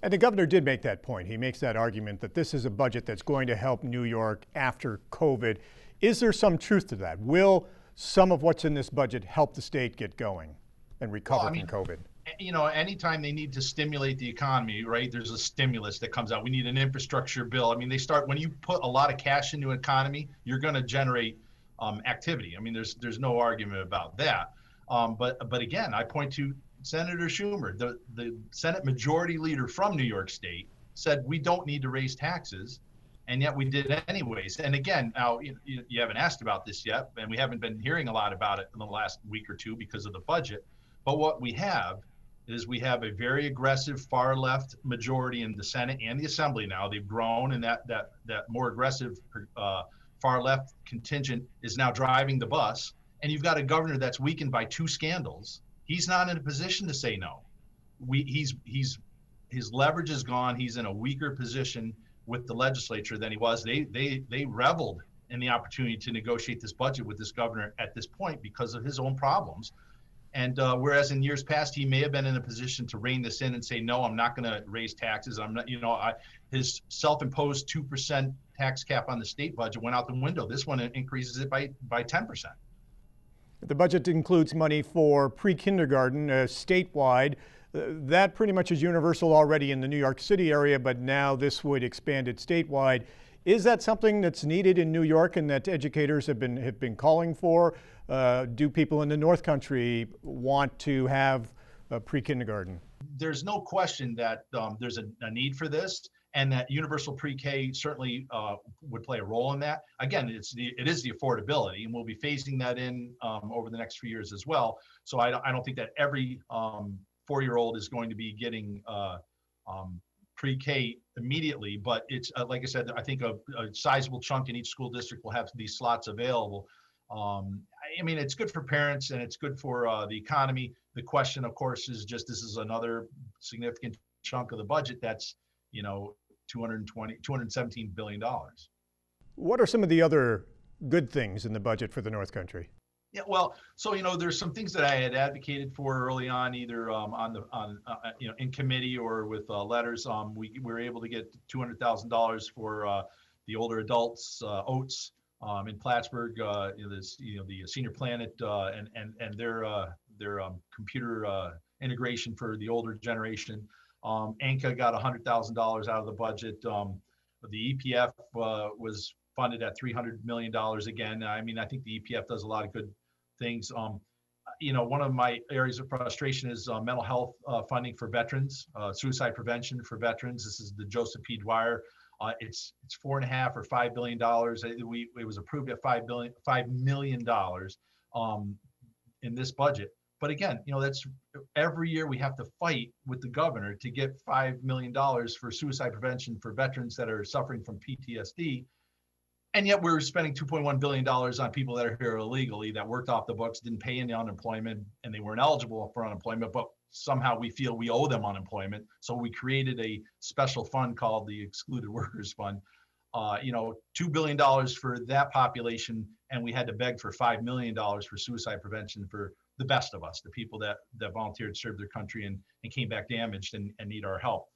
And the governor did make that point. He makes that argument that this is a budget that's going to help New York after COVID. Is there some truth to that? Will some of what's in this budget help the state get going and recover from COVID? Anytime they need to stimulate the economy, right, there's a stimulus that comes out. We need an infrastructure bill. I mean, when you put a lot of cash into an economy, you're going to generate activity. I mean, there's no argument about that. But again, I point to Senator Schumer, the Senate Majority Leader from New York State, said we don't need to raise taxes, and yet we did anyways. And again, now you haven't asked about this yet, and we haven't been hearing a lot about it in the last week or two because of the budget. But what we have is we have a very aggressive far left majority in the Senate and the Assembly now. They've grown, and that more aggressive far left contingent is now driving the bus. And you've got a governor that's weakened by 2 scandals. He's not in a position to say no. His leverage is gone. He's in a weaker position with the legislature than he was. They reveled in the opportunity to negotiate this budget with this governor at this point because of his own problems. And whereas in years past, he may have been in a position to rein this in and say, no, I'm not going to raise taxes. I'm not, his self-imposed 2% tax cap on the state budget went out the window. This one increases it by 10%. The budget includes money for pre-kindergarten statewide. That pretty much is universal already in the New York City area, but now this would expand it statewide. Is that something that's needed in New York and that educators have been calling for? Do people in the North Country want to have pre-kindergarten? There's no question that there's a need for this, and that universal pre-K certainly would play a role in that. Again, it is the affordability, and we'll be phasing that in over the next few years as well. So I don't think that every 4-year-old is going to be getting pre-K immediately, but it's like I said, I think a sizable chunk in each school district will have these slots available. I mean, it's good for parents and it's good for the economy. The question, of course, is just this is another significant chunk of the budget that's, $217 billion. What are some of the other good things in the budget for the North Country? Yeah, well, so there's some things that I had advocated for early on, either in committee or with letters. We were able to get $200,000 for the older adults, OATS, in Plattsburgh. The Senior Planet and their computer integration for the older generation. ANCA got $100,000 out of the budget. The EPF was funded at $300 million again. I mean, I think the EPF does a lot of good things. One of my areas of frustration is mental health funding for veterans, suicide prevention for veterans. This is the Joseph P. Dwyer. It's $4.5 or $5 billion. It was approved at $5 million in this budget. But again, that's every year we have to fight with the governor to get $5 million for suicide prevention for veterans that are suffering from PTSD. And yet we're spending $2.1 billion on people that are here illegally, that worked off the books, didn't pay any unemployment, and they weren't eligible for unemployment, but somehow we feel we owe them unemployment. So we created a special fund called the Excluded Workers Fund. $2 billion for that population, and we had to beg for $5 million for suicide prevention for the best of us, the people that volunteered to serve their country and came back damaged and need our help.